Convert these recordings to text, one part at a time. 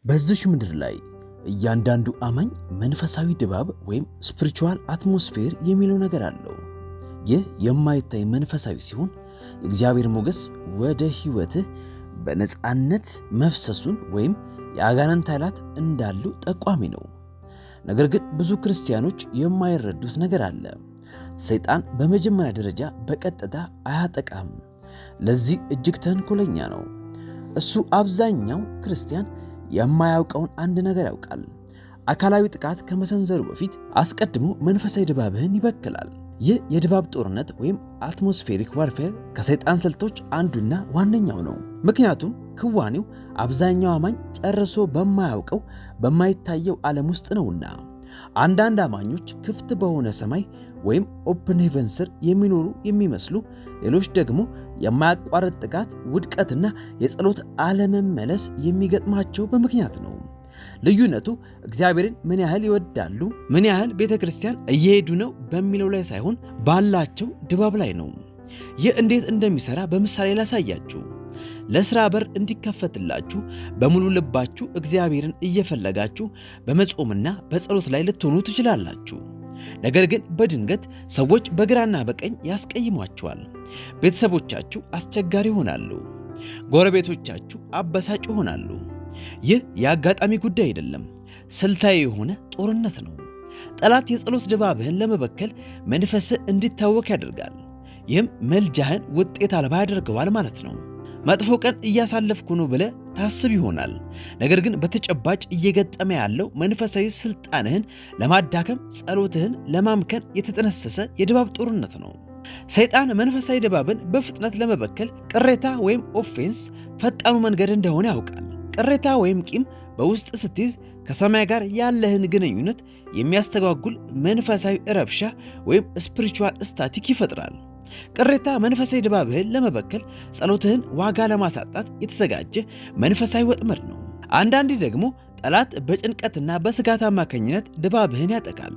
በዚች ምድር ላይ እያንዳንዱ አማኝ መንፈሳዊ ድባብ ወይም ስፒሪቹዋል አትሞስፌር የሚለው ነገር አለው። ይህ የማይታይ መንፈሳዊ ሲሆን የእግዚአብሔር ሞገስ ወደ ሕይወትህ በነፃነት መፍሰሱን ወይም የአጋንንት ኃይላት እንዳሉ ጠቋሚ ነው። ነገር ግን ብዙ ክርስቲያኖች የማይረዱት ነገር አለ። ሰይጣን በመጀመሪያ ደረጃ በቀጥታ አያጠቃም። ለዚህ እጅግ ተንኮለኛ ነው። እሱ አብዛኛው ክርስቲያን የማያውቀውን አንድ ነገር ያውቃል። አካላዊ ጥቃት ከመሰንዘሩ በፊት አስቀድሞ መንፈሳዊ ድባብህን ይበክላል። ይህ የድባብ ጦርነት ወይም አትሞስፌሪክ ዋርፌር ከሰይጣን ስልቶች አንዱና ዋነኛው ነው። ምክንያቱም ክዋኔው አብዛኛው አማኝ ጨርሶ በማያውቀው በማይታየው ዓለም ውስጥ ነውና። አንዳንድ አማኞች ክፍት በሆነ ሰማይ ወይም ኦፕን ሄቨን ስር የሚኖሩ የሚመስሉ፣ ሌሎች ደግሞ የማያቋርጥ ጥቃት፣ ውድቀትና የጸሎት አለመመለስ የሚገጥማቸው በምክንያት ነው። ልዩነቱ እግዚአብሔርን ምን ያህል ይወዳሉ፣ ምን ያህል ቤተ ክርስቲያን እየሄዱ ነው በሚለው ላይ ሳይሆን ባላቸው ድባብ ላይ ነው። ይህ እንዴት እንደሚሰራ በምሳሌ ላሳያችሁ። ለሥራ በር እንዲከፈትላችሁ በሙሉ ልባችሁ እግዚአብሔርን እየፈለጋችሁ በመጾምና በጸሎት ላይ ልትሆኑ ትችላላችሁ። ነገር ግን በድንገት ሰዎች በግራና በቀኝ ያስቀይሟችኋል። ቤተሰቦቻችሁ አስቸጋሪ ይሆናሉ። ጎረቤቶቻችሁ አበሳጭ ይሆናሉ። ይህ የአጋጣሚ ጉዳይ አይደለም፣ ስልታዊ የሆነ ጦርነት ነው። ጠላት የጸሎት ድባብህን ለመበከል መንፈስህ እንዲታወክ ያደርጋል። ይህም መልጃህን ውጤት አልባ ያደርገዋል ማለት ነው። መጥፎ ቀን እያሳለፍኩ ነው ብለህ ታስብ ይሆናል። ነገር ግን በተጨባጭ እየገጠመ ያለው መንፈሳዊ ስልጣንህን ለማዳከም፣ ጸሎትህን ለማምከን የተጠነሰሰ የድባብ ጦርነት ነው። ሰይጣን መንፈሳዊ ድባብን በፍጥነት ለመበከል ቅሬታ ወይም ኦፌንስ ፈጣኑ መንገድ እንደሆነ ያውቃል። ቅሬታ ወይም ቂም በውስጥ ስትይዝ ከሰማይ ጋር ያለህን ግንኙነት የሚያስተጓጉል መንፈሳዊ ረብሻ ወይም ስፒሪቹዋል ስታቲክ ይፈጥራል። ቅሬታ መንፈሳዊ ድባብህን ለመበከል፣ ጸሎትህን ዋጋ ለማሳጣት የተዘጋጀ መንፈሳዊ ወጥመድ ነው። አንዳንዴ ደግሞ ጠላት በጭንቀትና በስጋት አማካኝነት ድባብህን ያጠቃል።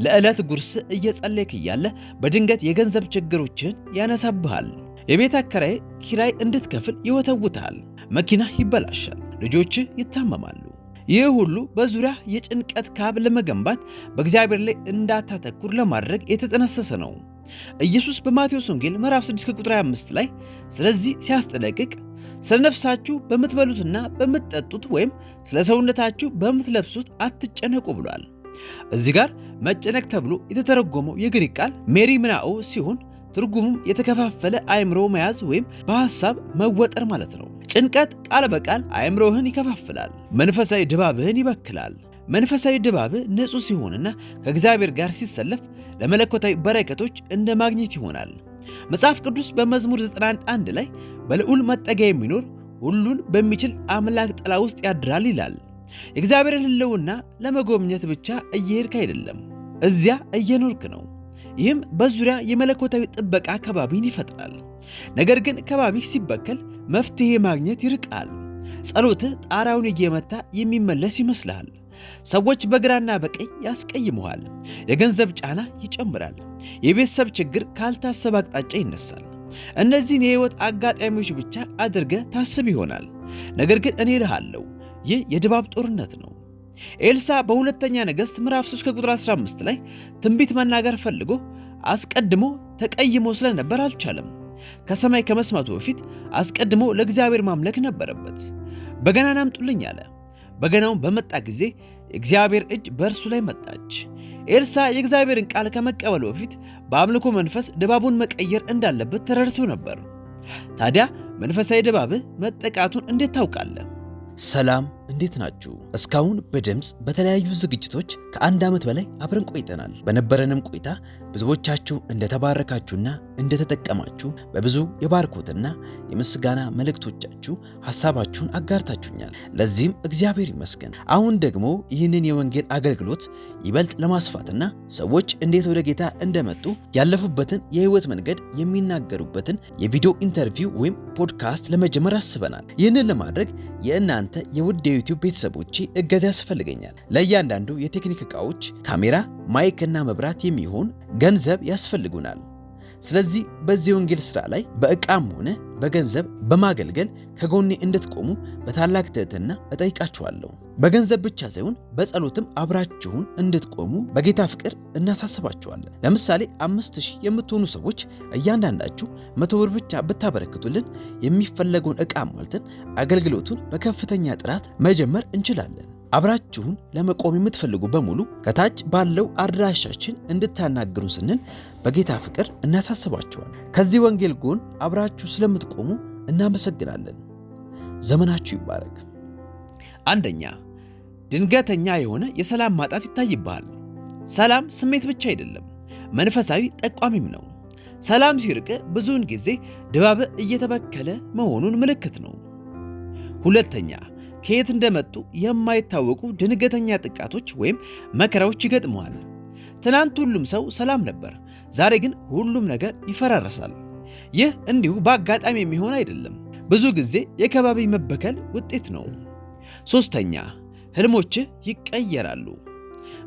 ለዕለት ጉርስ እየጸለይክ እያለ በድንገት የገንዘብ ችግሮችን ያነሳብሃል። የቤት አከራይ ኪራይ እንድትከፍል ይወተውታል። መኪና ይበላሻል። ልጆችህ ይታመማሉ። ይህ ሁሉ በዙሪያ የጭንቀት ካብ ለመገንባት፣ በእግዚአብሔር ላይ እንዳታተኩር ለማድረግ የተጠነሰሰ ነው። ኢየሱስ በማቴዎስ ወንጌል ምዕራፍ 6 ቁጥር 25 ላይ ስለዚህ ሲያስጠነቅቅ ስለ ነፍሳችሁ በምትበሉትና በምትጠጡት ወይም ስለ ሰውነታችሁ በምትለብሱት አትጨነቁ ብሏል። እዚህ ጋር መጨነቅ ተብሎ የተተረጎመው የግሪክ ቃል ሜሪምናኦ ሲሆን ትርጉሙም የተከፋፈለ አእምሮ መያዝ ወይም በሐሳብ መወጠር ማለት ነው። ጭንቀት ቃል በቃል አእምሮህን ይከፋፍላል፣ መንፈሳዊ ድባብህን ይበክላል። መንፈሳዊ ድባብህ ንጹሕ ሲሆንና ከእግዚአብሔር ጋር ሲሰለፍ ለመለኮታዊ በረከቶች እንደ ማግኘት ይሆናል። መጽሐፍ ቅዱስ በመዝሙር 91 ላይ በልዑል መጠጊያ የሚኖር ሁሉን በሚችል አምላክ ጥላ ውስጥ ያድራል ይላል። የእግዚአብሔርን ሕልውና ለመጎብኘት ብቻ እየሄድክ አይደለም፣ እዚያ እየኖርክ ነው። ይህም በዙሪያ የመለኮታዊ ጥበቃ ከባቢን ይፈጥራል። ነገር ግን ከባቢህ ሲበከል መፍትሄ ማግኘት ይርቃል። ጸሎትህ ጣራውን እየመታ የሚመለስ ይመስልሃል። ሰዎች በግራና በቀኝ ያስቀይሙሃል። የገንዘብ ጫና ይጨምራል። የቤተሰብ ችግር ካልታሰበ አቅጣጫ ይነሳል። እነዚህን የሕይወት አጋጣሚዎች ብቻ አድርገህ ታስብ ይሆናል። ነገር ግን እኔ እልሃለሁ ይህ የድባብ ጦርነት ነው። ኤልሳ በሁለተኛ ነገሥት ምዕራፍ 3 ቁጥር 15 ላይ ትንቢት መናገር ፈልጎ አስቀድሞ ተቀይሞ ስለነበር አልቻለም። ከሰማይ ከመስማቱ በፊት አስቀድሞ ለእግዚአብሔር ማምለክ ነበረበት። በገናን አምጡልኝ አለ። በገናውን በመጣ ጊዜ የእግዚአብሔር እጅ በእርሱ ላይ መጣች። ኤልሳ የእግዚአብሔርን ቃል ከመቀበሉ በፊት በአምልኮ መንፈስ ድባቡን መቀየር እንዳለበት ተረድቶ ነበር። ታዲያ መንፈሳዊ ድባብህ መጠቃቱን እንዴት ታውቃለህ? ሰላም፣ እንዴት ናችሁ? እስካሁን በድምፅ በተለያዩ ዝግጅቶች ከ1 ዓመት በላይ አብረን ቆይተናል። በነበረንም ቆይታ ብዙዎቻችሁ እንደተባረካችሁና እንደተጠቀማችሁ በብዙ የባርኮትና የምስጋና መልእክቶቻችሁ ሐሳባችሁን አጋርታችሁኛል። ለዚህም እግዚአብሔር ይመስገን። አሁን ደግሞ ይህንን የወንጌል አገልግሎት ይበልጥ ለማስፋትና ሰዎች እንዴት ወደ ጌታ እንደመጡ ያለፉበትን የሕይወት መንገድ የሚናገሩበትን የቪዲዮ ኢንተርቪው ወይም ፖድካስት ለመጀመር አስበናል። ይህንን ለማድረግ የእናንተ የውድ የዩቲዩብ ቤተሰቦቼ እገዛ ያስፈልገኛል። ለእያንዳንዱ የቴክኒክ ዕቃዎች ካሜራ፣ ማይክ እና መብራት የሚሆን ገንዘብ ያስፈልጉናል። ስለዚህ በዚህ ወንጌል ሥራ ላይ በዕቃም ሆነ በገንዘብ በማገልገል ከጎኔ እንድትቆሙ በታላቅ ትሕትና እጠይቃችኋለሁ። በገንዘብ ብቻ ሳይሆን በጸሎትም አብራችሁን እንድትቆሙ በጌታ ፍቅር እናሳስባችኋለን። ለምሳሌ 5000 የምትሆኑ ሰዎች እያንዳንዳችሁ 100 ብር ብቻ ብታበረክቱልን የሚፈለገውን ዕቃ ሟልተን አገልግሎቱን በከፍተኛ ጥራት መጀመር እንችላለን። አብራችሁን ለመቆም የምትፈልጉ በሙሉ ከታች ባለው አድራሻችን እንድታናግሩን ስንል በጌታ ፍቅር እናሳስባችኋለን። ከዚህ ወንጌል ጎን አብራችሁ ስለምትቆሙ እናመሰግናለን። ዘመናችሁ ይባረክ። አንደኛ፣ ድንገተኛ የሆነ የሰላም ማጣት ይታይብሃል። ሰላም ስሜት ብቻ አይደለም፣ መንፈሳዊ ጠቋሚም ነው። ሰላም ሲርቅ ብዙውን ጊዜ ድባብ እየተበከለ መሆኑን ምልክት ነው። ሁለተኛ፣ ከየት እንደመጡ የማይታወቁ ድንገተኛ ጥቃቶች ወይም መከራዎች ይገጥመዋል። ትናንት ሁሉም ሰው ሰላም ነበር፣ ዛሬ ግን ሁሉም ነገር ይፈራረሳል። ይህ እንዲሁ በአጋጣሚ የሚሆን አይደለም፣ ብዙ ጊዜ የከባቢ መበከል ውጤት ነው። ሶስተኛ፣ ህልሞችህ ይቀየራሉ።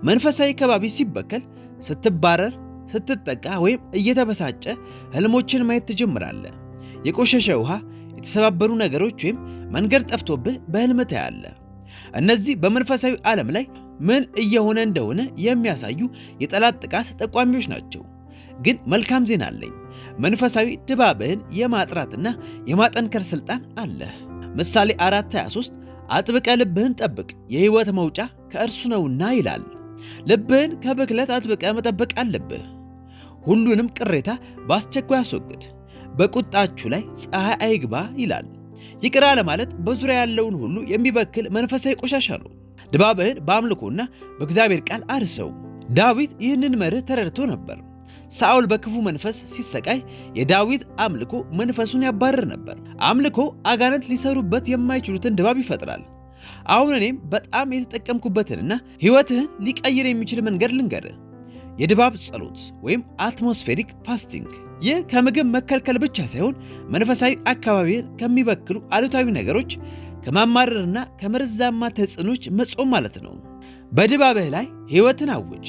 መንፈሳዊ ከባቢ ሲበከል፣ ስትባረር፣ ስትጠቃ ወይም እየተበሳጨ ህልሞችን ማየት ትጀምራለህ። የቆሸሸ ውሃ፣ የተሰባበሩ ነገሮች ወይም መንገድ ጠፍቶብህ በህልም ታያለህ። እነዚህ በመንፈሳዊ ዓለም ላይ ምን እየሆነ እንደሆነ የሚያሳዩ የጠላት ጥቃት ጠቋሚዎች ናቸው። ግን መልካም ዜና አለኝ። መንፈሳዊ ድባብህን የማጥራትና የማጠንከር ሥልጣን አለህ። ምሳሌ 4:23 አጥብቀ ልብህን ጠብቅ፣ የሕይወት መውጫ ከእርሱ ነውና ይላል። ልብህን ከብክለት አጥብቀ መጠበቅ አለብህ። ሁሉንም ቅሬታ በአስቸኳይ አስወግድ። በቁጣችሁ ላይ ፀሐይ አይግባ ይላል። ይቅር ለማለት በዙሪያ ያለውን ሁሉ የሚበክል መንፈሳዊ ቆሻሻ ነው። ድባብህን በአምልኮና በእግዚአብሔር ቃል አርሰው። ዳዊት ይህንን መርህ ተረድቶ ነበር። ሳኦል በክፉ መንፈስ ሲሰቃይ የዳዊት አምልኮ መንፈሱን ያባርር ነበር። አምልኮ አጋንንት ሊሰሩበት የማይችሉትን ድባብ ይፈጥራል። አሁን እኔም በጣም የተጠቀምኩበትንና ሕይወትህን ሊቀይር የሚችል መንገድ ልንገርህ። የድባብ ጸሎት ወይም አትሞስፌሪክ ፋስቲንግ። ይህ ከምግብ መከልከል ብቻ ሳይሆን መንፈሳዊ አካባቢን ከሚበክሉ አሉታዊ ነገሮች፣ ከማማረርና ከመርዛማ ተጽዕኖች መጾም ማለት ነው። በድባብህ ላይ ሕይወትን አውጅ።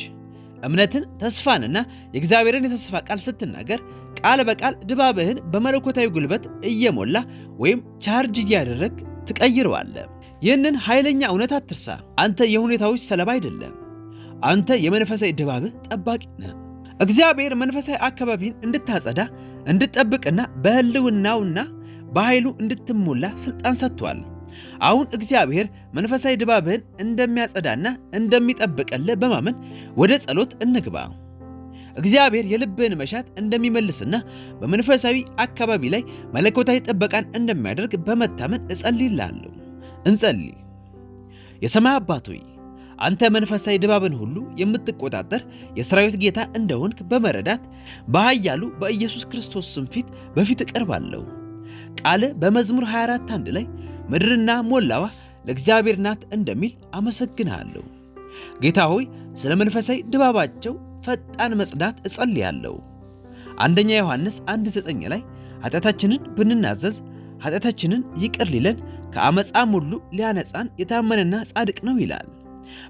እምነትን፣ ተስፋንና የእግዚአብሔርን የተስፋ ቃል ስትናገር ቃል በቃል ድባብህን በመለኮታዊ ጉልበት እየሞላ ወይም ቻርጅ እያደረግ ትቀይረዋለህ። ይህንን ኃይለኛ እውነት አትርሳ። አንተ የሁኔታዎች ሰለባ አይደለም። አንተ የመንፈሳዊ ድባብህ ጠባቂ ነህ። እግዚአብሔር መንፈሳዊ አካባቢን እንድታጸዳ፣ እንድትጠብቅና በሕልውናውና በኃይሉ እንድትሞላ ሥልጣን ሰጥቷል። አሁን እግዚአብሔር መንፈሳዊ ድባብህን እንደሚያጸዳና እንደሚጠብቅልህ በማመን ወደ ጸሎት እንግባ። እግዚአብሔር የልብህን መሻት እንደሚመልስና በመንፈሳዊ አካባቢ ላይ መለኮታዊ ጥበቃን እንደሚያደርግ በመታመን እጸልይልሃለሁ። እንጸልይ። የሰማይ አባት ሆይ፣ አንተ መንፈሳዊ ድባብን ሁሉ የምትቆጣጠር የሰራዊት ጌታ እንደሆንክ በመረዳት በኃያሉ በኢየሱስ ክርስቶስ ስም በፊት እቀርባለሁ። ቃል በመዝሙር 24:1 ላይ ምድርና ሞላዋ ለእግዚአብሔር ናት እንደሚል አመሰግንሃለሁ። ጌታ ሆይ፣ ስለ መንፈሳዊ ድባባቸው ፈጣን መጽዳት እጸልያለሁ። አንደኛ ዮሐንስ 1:9 ላይ ኃጢአታችንን ብንናዘዝ ኃጢአታችንን ይቅር ሊለን ከአመፃም ሁሉ ሊያነጻን የታመነና ጻድቅ ነው ይላል።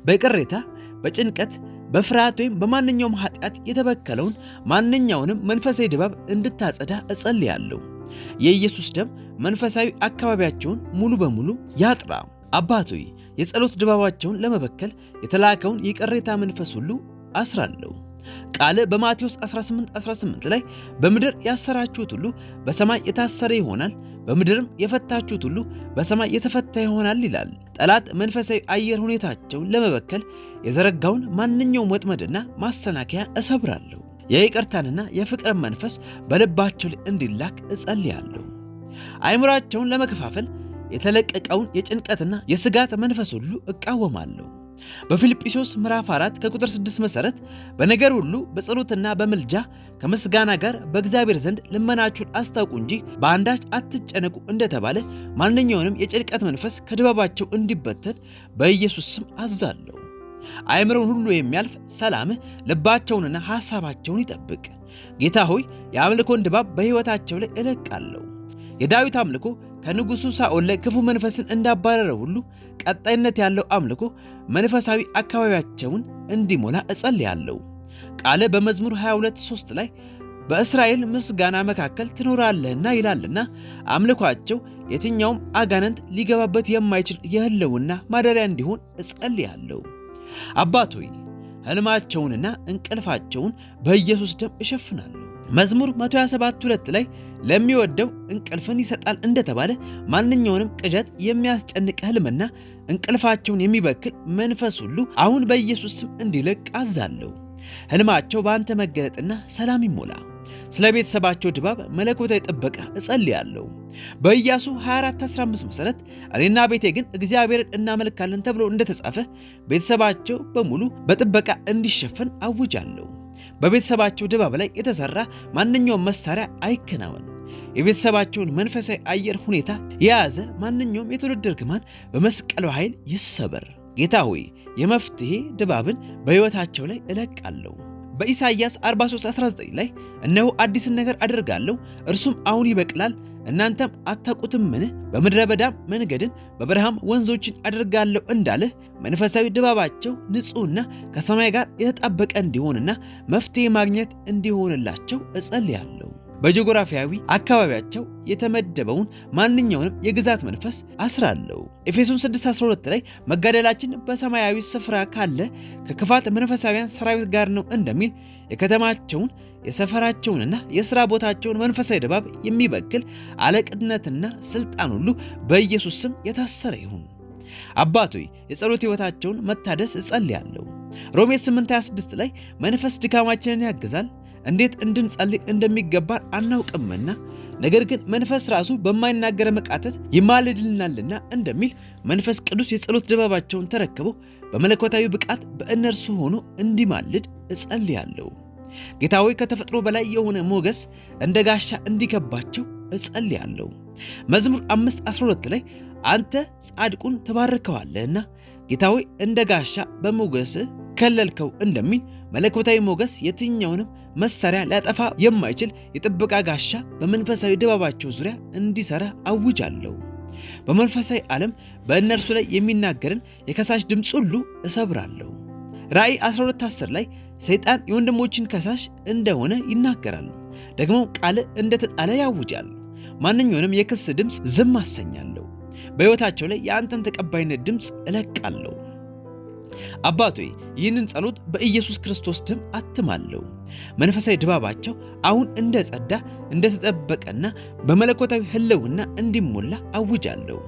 በቅሬታ፣ በጭንቀት፣ በፍርሃት ወይም በማንኛውም ኃጢአት የተበከለውን ማንኛውንም መንፈሳዊ ድባብ እንድታጸዳ እጸልያለሁ። የኢየሱስ ደም መንፈሳዊ አካባቢያቸውን ሙሉ በሙሉ ያጥራ። አባት ሆይ፣ የጸሎት ድባባቸውን ለመበከል የተላከውን የቅሬታ መንፈስ ሁሉ አስራለሁ። ቃል በማቴዎስ 18:18 ላይ በምድር ያሰራችሁት ሁሉ በሰማይ የታሰረ ይሆናል፣ በምድርም የፈታችሁት ሁሉ በሰማይ የተፈታ ይሆናል ይላል። ጠላት መንፈሳዊ አየር ሁኔታቸውን ለመበከል የዘረጋውን ማንኛውም ወጥመድና ማሰናከያ እሰብራለሁ። የይቅርታንና የፍቅርን መንፈስ በልባቸው ላይ እንዲላክ እጸልያለሁ። አእምሯቸውን ለመከፋፈል የተለቀቀውን የጭንቀትና የስጋት መንፈስ ሁሉ እቃወማለሁ። በፊልጵስዩስ ምዕራፍ 4 ከቁጥር 6 መሰረት በነገር ሁሉ በጸሎትና በምልጃ ከምስጋና ጋር በእግዚአብሔር ዘንድ ልመናችሁን አስታውቁ እንጂ በአንዳች አትጨነቁ እንደተባለ ማንኛውንም የጭንቀት መንፈስ ከድባባቸው እንዲበተን በኢየሱስ ስም አዛለሁ። አእምሮን ሁሉ የሚያልፍ ሰላምህ ልባቸውንና ሐሳባቸውን ይጠብቅ። ጌታ ሆይ፣ የአምልኮን ድባብ በሕይወታቸው ላይ እለቃለሁ። የዳዊት አምልኮ ከንጉሡ ሳኦል ላይ ክፉ መንፈስን እንዳባረረ ሁሉ ቀጣይነት ያለው አምልኮ መንፈሳዊ አካባቢያቸውን እንዲሞላ እጸልያለሁ። ቃል በመዝሙር 22:3 ላይ በእስራኤል ምስጋና መካከል ትኖራለህና ይላልና አምልኳቸው የትኛውም አጋንንት ሊገባበት የማይችል የህልውና ማደሪያ እንዲሆን እጸልያለሁ። አባት ሆይ ህልማቸውንና እንቅልፋቸውን በኢየሱስ ደም እሸፍናለሁ። መዝሙር 127:2 ላይ ለሚወደው እንቅልፍን ይሰጣል እንደተባለ ማንኛውንም ቅዠት የሚያስጨንቅ ህልምና እንቅልፋቸውን የሚበክል መንፈስ ሁሉ አሁን በኢየሱስ ስም እንዲለቅ አዛለሁ። ህልማቸው በአንተ መገለጥና ሰላም ይሞላ። ስለ ቤተሰባቸው ድባብ መለኮታዊ ጥበቃ እጸልያለሁ። በኢያሱ 24:15 መሰረት እኔና ቤቴ ግን እግዚአብሔርን እናመልካለን ተብሎ እንደተጻፈ ቤተሰባቸው በሙሉ በጥበቃ እንዲሸፈን አውጃለሁ። በቤተሰባቸው ድባብ ላይ የተሰራ ማንኛውም መሳሪያ አይከናወን። የቤተሰባቸውን መንፈሳዊ አየር ሁኔታ የያዘ ማንኛውም የትውልድ እርግማን በመስቀሉ ኃይል ይሰበር። ጌታ ሆይ የመፍትሄ ድባብን በሕይወታቸው ላይ እለቃለሁ። በኢሳይያስ 43:19 ላይ እነሆ አዲስን ነገር አደርጋለሁ፣ እርሱም አሁን ይበቅላል፣ እናንተም አታውቁትምን? በምድረ በዳም መንገድን በበረሃም ወንዞችን አደርጋለሁ እንዳልህ መንፈሳዊ ድባባቸው ንጹሕና ከሰማይ ጋር የተጣበቀ እንዲሆንና መፍትሄ ማግኘት እንዲሆንላቸው እጸልያለሁ። በጂኦግራፊያዊ አካባቢያቸው የተመደበውን ማንኛውንም የግዛት መንፈስ አስራለሁ። ኤፌሶን 6:12 ላይ መጋደላችን በሰማያዊ ስፍራ ካለ ከክፋት መንፈሳዊያን ሰራዊት ጋር ነው እንደሚል የከተማቸውን የሰፈራቸውንና የሥራ ቦታቸውን መንፈሳዊ ድባብ የሚበክል አለቅነትና ስልጣን ሁሉ በኢየሱስ ስም የታሰረ ይሁን። አባቶይ የጸሎት ሕይወታቸውን መታደስ እጸልያለሁ። ሮሜ 8:26 ላይ መንፈስ ድካማችንን ያግዛል፣ እንዴት እንድንጸልይ እንደሚገባን አናውቅምና ነገር ግን መንፈስ ራሱ በማይናገር መቃተት ይማልድልናልና እንደሚል መንፈስ ቅዱስ የጸሎት ድባባቸውን ተረክበው በመለኮታዊ ብቃት በእነርሱ ሆኖ እንዲማልድ እጸልያለሁ። ጌታ ሆይ ከተፈጥሮ በላይ የሆነ ሞገስ እንደ ጋሻ እንዲከባቸው እጸልያለሁ። መዝሙር 5:12 ላይ አንተ ጻድቁን ተባርከዋለህና ጌታ ሆይ እንደ ጋሻ በሞገስ ከለልከው እንደሚል መለኮታዊ ሞገስ የትኛውንም መሳሪያ ሊያጠፋ የማይችል የጥበቃ ጋሻ በመንፈሳዊ ድባባቸው ዙሪያ እንዲሰራ አውጃለሁ። በመንፈሳዊ ዓለም በእነርሱ ላይ የሚናገርን የከሳሽ ድምፅ ሁሉ እሰብራለሁ። ራእይ 12:10 ላይ ሰይጣን የወንድሞችን ከሳሽ እንደሆነ ይናገራል። ደግሞ ቃል እንደተጣለ ያውጃል። ማንኛውንም የክስ ድምፅ ዝም አሰኛለሁ። በሕይወታቸው ላይ የአንተን ተቀባይነት ድምፅ እለቃለሁ። አባቶይ ይህንን ጸሎት በኢየሱስ ክርስቶስ ደም አትማለሁ። መንፈሳዊ ድባባቸው አሁን እንደጸዳ እንደተጠበቀና በመለኮታዊ ህልውና እንዲሞላ አውጃለሁ።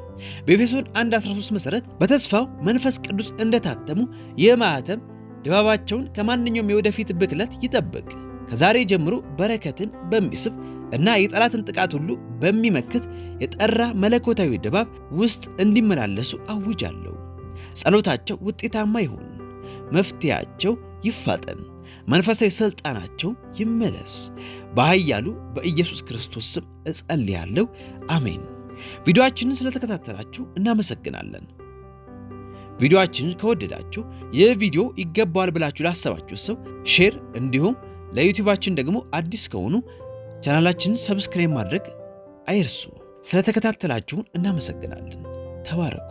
በኤፌሶን 1:13 መሰረት በተስፋው መንፈስ ቅዱስ እንደታተሙ የማኅተም ድባባቸውን ከማንኛውም የወደፊት ብክለት ይጠብቅ። ከዛሬ ጀምሮ በረከትን በሚስብ እና የጠላትን ጥቃት ሁሉ በሚመክት የጠራ መለኮታዊ ድባብ ውስጥ እንዲመላለሱ አውጃለሁ። ጸሎታቸው ውጤታማ ይሁን፣ መፍትሄያቸው ይፋጠን፣ መንፈሳዊ ስልጣናቸው ይመለስ። በኃያሉ በኢየሱስ ክርስቶስ ስም እጸልያለሁ፣ አሜን። ቪዲዮአችንን ስለተከታተላችሁ እናመሰግናለን። ቪዲዮአችንን ከወደዳችሁ ይህ ቪዲዮ ይገባዋል ብላችሁ ላሰባችሁ ሰው ሼር፣ እንዲሁም ለዩቲዩባችን ደግሞ አዲስ ከሆኑ ቻናላችንን ሰብስክራይብ ማድረግ አይርሱ። ስለተከታተላችሁን እናመሰግናለን። ተባረኩ።